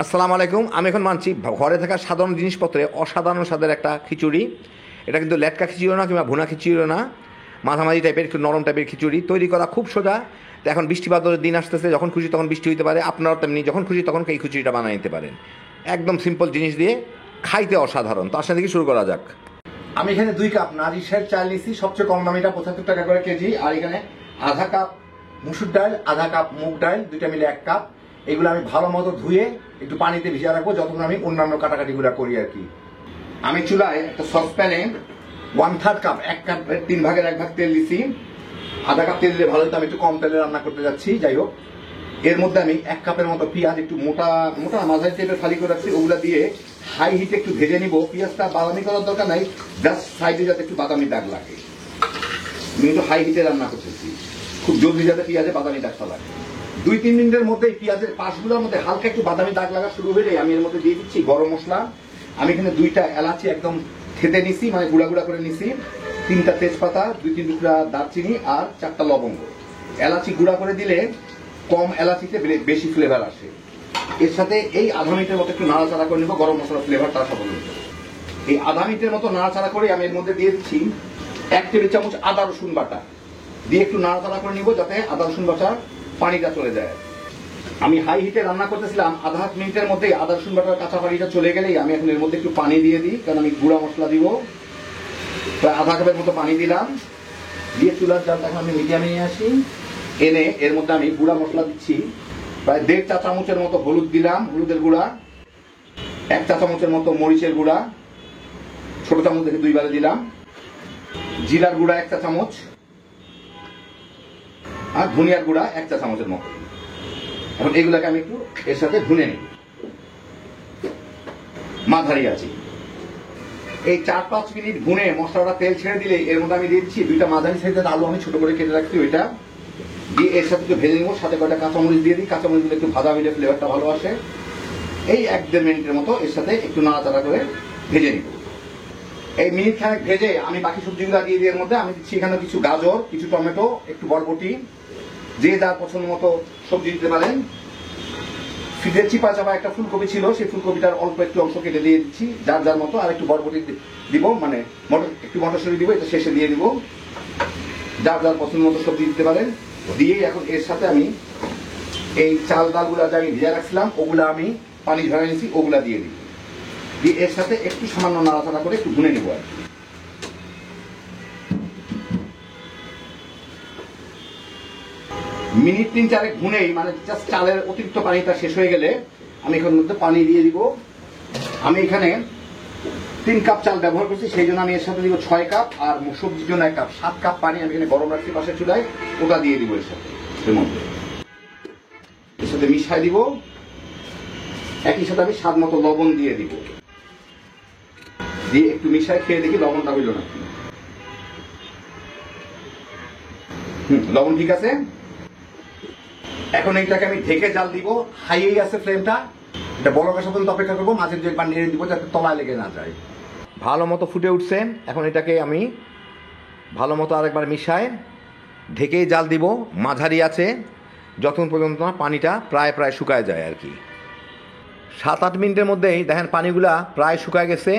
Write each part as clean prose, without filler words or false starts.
আসসালামু আলাইকুম। আমি এখন মানছি ঘরে থাকা সাধারণ জিনিসপত্রে অসাধারণ স্বাদের একটা খিচুড়ি। এটা কিন্তু লেটকা খিচুড়িও না কিংবা ভুনা খিচুড়িও না, মাঝামাঝি টাইপের একটু নরম টাইপের খিচুড়ি। তৈরি করা খুব সোজা। তো এখন বৃষ্টি বাদলের দিন আসতেছে, যখন খুশি তখন বৃষ্টি হইতে পারে, আপনারাও তেমনি যখন খুশি তখন এই খিচুড়িটা বানিয়ে নিতে পারেন। একদম সিম্পল জিনিস দিয়ে খাইতে অসাধারণ। তো আসলে থেকে শুরু করা যাক। আমি এখানে 2 কাপ নারিশের চাল নিয়েছি, সবচেয়ে কম দামিটা 75 টাকা করে কেজি। আর এখানে আধা কাপ মুসুর ডাল, আধা কাপ মুগ ডাল, দুইটা মিলে 1 কাপ। এগুলো আমি ভালো মতো ধুয়ে একটু পানিতে ভিজিয়ে রাখবো যতক্ষণ আমি অন্যান্য কাটাকাটিগুলো করি আর কি। আমি চুলায় একটা সসপ্যানে 1/3 কাপ, 1 কাপের 3 ভাগের 1 ভাগ তেল দিছি। আধা কাপ তেল দিলে ভালো হতো, আমি একটু কম তেলে রান্না করতে যাচ্ছি। যাই হোক, এর মধ্যে আমি 1 কাপের মতো পেঁয়াজ একটু মোটা মোটা মাঝারি টাইপের ফালি করে রাখছি, ওগুলা দিয়ে হাই হিটে একটু ভেজে নিব। পেঁয়াজটা বাদামি করার দরকার নাই, জাস্ট সাইডে যাতে একটু বাদামি দাগ লাগে। আমি একটু হাই হিটে রান্না করতেছি, খুব জলদি যাতে পেঁয়াজে বাদামি দাগটা লাগে। 2-3 মিনিটের মধ্যে পেঁয়াজের পাশগুলোর মধ্যে হালকা একটু বাদামি দাগ লাগা শুরু হয়ে যায়। আমি এর মধ্যে দিয়ে দিচ্ছি গরম মশলা। আমি এখানে 2টা এলাচি একদম থেতে নিছি, মানে গুঁড়া গুঁড়া করে নিছি, 3টা তেজপাতা, 2-3 টুকরা দারচিনি আর 4টা লবঙ্গ। এলাচি গুঁড়া করে দিলে কম এলাচিতে বেশি ফ্লেভার আসে। এর সাথে এই আধা মিনিটের মতো একটু নাড়াচাড়া করে নিব, গরম মশলার ফ্লেভারটা আসা পর্যন্ত। এই আধা মিনিটের মতো নাড়াচাড়া করে আমি এর মধ্যে দিয়ে দিচ্ছি 1 টেবিল চামচ আদা রসুন বাটা, দিয়ে একটু নাড়াচাড়া করে নিব যাতে আদা রসুন বাটার পানিটা চলে যায়। আমি হাই হিটে রান্না করতেছিলাম, আধা মিনিটের মধ্যেই আদা রসুন বাটার কাঁচা পানিটা চলে গেলেই আমি এখন এর মধ্যে একটু পানি দিয়ে দিই, কারণ আমি গুঁড়া মশলা দিব। প্রায় আধা কাপের মতো পানি দিলাম, দিয়ে চুলার জালটা এখন আমি মিডিয়ামে নিয়ে আসি। এনে এর মধ্যে আমি গুঁড়া মশলা দিচ্ছি, প্রায় 1.5 চা চামচের মতো হলুদ দিলাম, হলুদের গুঁড়া, 1 চা চামচের মতো মরিচের গুঁড়া, ছোট চামচ থেকে 2 বারে দিলাম, জিরার গুঁড়া 1 চা চামচ, আর ধনিয়ার গুঁড়া 1 চা চামচের মতো। এখন এগুলাকে আমি একটু এর সাথে ভুনে নিই, মাঝারি আছি। এই 4-5 মিনিট ভুনে মশলাটা তেল ছেড়ে দিলে এর মধ্যে আমি দিয়ে দিচ্ছি 2টা মাঝারি সাইজের আলু, আমি ছোট করে কেটে রাখছি, ওইটা দিয়ে এর সাথে একটু ভেজে নিব। সাথে কয়টা কাঁচামরিচ দিয়ে দিই, কাঁচামরিচ দিলে একটু ভাজা হইলে ফ্লেভারটা ভালো আসে। এই 1-1.5 মিনিটের মতো এর সাথে একটু নাড়াচাড়া করে ভেজে নিব। এই মিনিট খানেক ভেজে আমি বাকি সবজিগুলো দিয়ে দিই। এর মধ্যে আমি দিচ্ছি এখানে কিছু গাজর, কিছু টমেটো, একটু বরবটি, যে যার পছন্দ মতো সবজি দিতে পারেন। ফ্রিজে চিপা চাপা একটা ফুলকপি ছিল, সেই ফুলকপিটার অল্প একটু অংশ কেটে দিয়ে দিচ্ছি যার যার মতো। আর একটু বরবটি দিব, মানে একটু মটরশুঁটি দিব, এটা শেষে দিয়ে দিব। যার যার পছন্দ মতো সবজি দিতে পারেন। দিয়েই এখন এর সাথে আমি এই চাল ডালগুলা যা আমি ভিজে রাখছিলাম ওগুলা আমি পানি ঝরাই নিয়েছি, ওগুলা দিয়ে দিই। দিয়ে এর সাথে একটু সামান্য নাড়াচাড়া করে একটু ভুনে নিব আর কি। মিনিট 3-4 ভুনেই, মানে জাস্ট চালের অতিরিক্ত পানিটা শেষ হয়ে গেলে আমি এখানের মধ্যে পানি দিয়ে দিব। আমি এখানে 3 কাপ চাল ব্যবহার করছি, সেই জন্য আমি এর সাথে দিব 6 কাপ, আর সবজির জন্য 1 কাপ, 7 কাপ পানি আমি এখানে গরম রাখছি পাশের চুলায়, ওটা দিয়ে দিব এর সাথে। এর মধ্যে এর সাথে মিশাই দিব। একই সাথে আমি স্বাদ মতো লবণ দিয়ে দিব, দিয়ে একটু মিশাই খেয়ে দেখি লবণটা হইল না। লবণ ঠিক আছে। এখন এইটাকে আমি ঢেকে জাল দিব, হাইয়েই আছে ফ্লেমটা। এটা বড় কাছে পর্যন্ত অপেক্ষা করবো, মাঝে যে একবার নেড়ে দিব যাতে তলায় লেগে না যায়। ভালো মতো ফুটে উঠছে, এখন এটাকে আমি ভালো মতো আরেকবার মিশায় ঢেকেই জাল দিব, মাঝারি আছে, যতক্ষণ পর্যন্ত না পানিটা প্রায় শুকায় যায় আর কি। 7-8 মিনিটের মধ্যেই দেখেন পানিগুলা প্রায় শুকায় গেছে,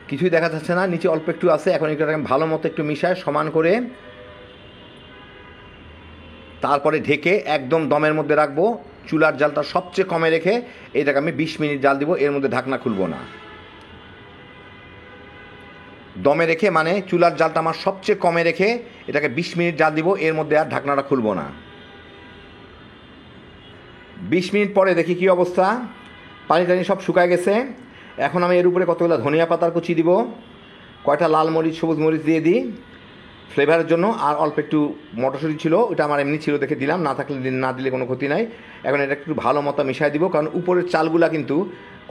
কিছুই দেখা যাচ্ছে না, নিচে অল্প একটু আছে। এখন এটাকে ভালো মতো একটু মিশায় সমান করে, তারপরে ঢেকে একদম দমের মধ্যে রাখবো। চুলার জালটা সবচেয়ে কমে রেখে এটাকে আমি 20 মিনিট জাল দিব, এর মধ্যে ঢাকনা খুলবো না। দমে রেখে, মানে চুলার জালটা আমার সবচেয়ে কমে রেখে এটাকে 20 মিনিট জাল দিব, এর মধ্যে আর ঢাকনাটা খুলবো না। 20 মিনিট পরে দেখি কি অবস্থা, পানি টানি সব শুকায় গেছে। এখন আমি এর উপরে কতগুলো ধনিয়া পাতার কুচি দিব, কয়টা লাল মরিচ, সবুজ মরিচ দিয়ে দিই ফ্লেভারের জন্য, আর অল্প একটু মটরশুঁটি ছিল, ওটা আমার এমনি ছিল দেখে দিলাম, না থাকলে না দিলে কোনো ক্ষতি নাই। এখন এটা একটু ভালো মতো মিশাই দিব, কারণ উপরের চালগুলা কিন্তু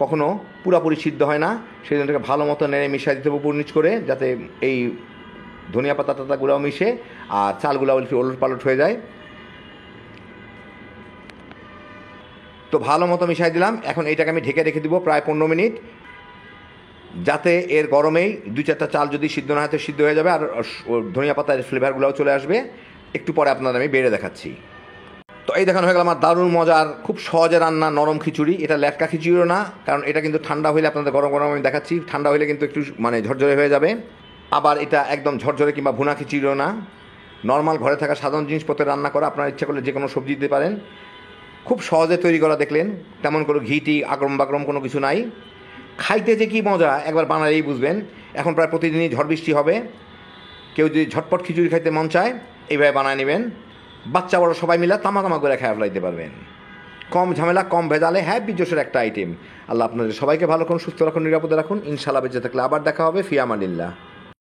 কখনো পুরাপুরি সিদ্ধ হয় না, সেই জন্য এটাকে ভালো মতো নেড়ে মিশাই দিতে হবে উপর নিচ করে, যাতে এই ধনিয়া পাতা টাতাগুলাও মিশে আর চালগুলাও একটু ওলট পালট হয়ে যায়। তো ভালো মতো মিশাই দিলাম। এখন এইটাকে আমি ঢেকে রেখে দিব প্রায় 15 মিনিট, যাতে এর গরমেই 2-4টা চাল যদি সিদ্ধ না হয় তো সিদ্ধ হয়ে যাবে, আর ধনিয়া পাতার ফ্লেভারগুলোও চলে আসবে। একটু পরে আপনাদের আমি বেড়ে দেখাচ্ছি। তো এই দেখানো হয়ে গেল আমার দারুণ মজার খুব সহজে রান্না নরম খিচুড়ি। এটা লেটকা খিচুড়িও না, কারণ এটা কিন্তু ঠান্ডা হইলে আপনাদের গরম গরম আমি দেখাচ্ছি, ঠান্ডা হইলে কিন্তু একটু মানে ঝরঝরে হয়ে যাবে। আবার এটা একদম ঝরঝরে কিংবা ভুনা খিচুড়িও না, নর্মাল ঘরে থাকা সাধারণ জিনিসপত্রে রান্না করা। আপনার ইচ্ছা করলে যে কোনো সবজি দিতে পারেন, খুব সহজে তৈরি করা। দেখলেন তেমন করে ঘিটি আগরম বাগরম কোনো কিছু নাই। খাইতে যে কী মজা একবার বানালেই বুঝবেন। এখন প্রায় প্রতিদিনই ঝড় বৃষ্টি হবে, কেউ যদি ঝটপট খিচুড়ি খাইতে মন চায় এইভাবে বানায় নেবেন, বাচ্চা বড় সবাই মিলে তামা করে খেয়ে ফেলাইতে পারবেন। কম ঝামেলা কম ভেজালে হ্যাপি জোশের একটা আইটেম। আল্লাহ আপনাদের সবাইকে ভালো রাখুন, সুস্থ রাখুন, নিরাপদে রাখুন। ইনশাআল্লাহ বেঁচে থাকলে আবার দেখা হবে। ফি আমানিল্লাহ।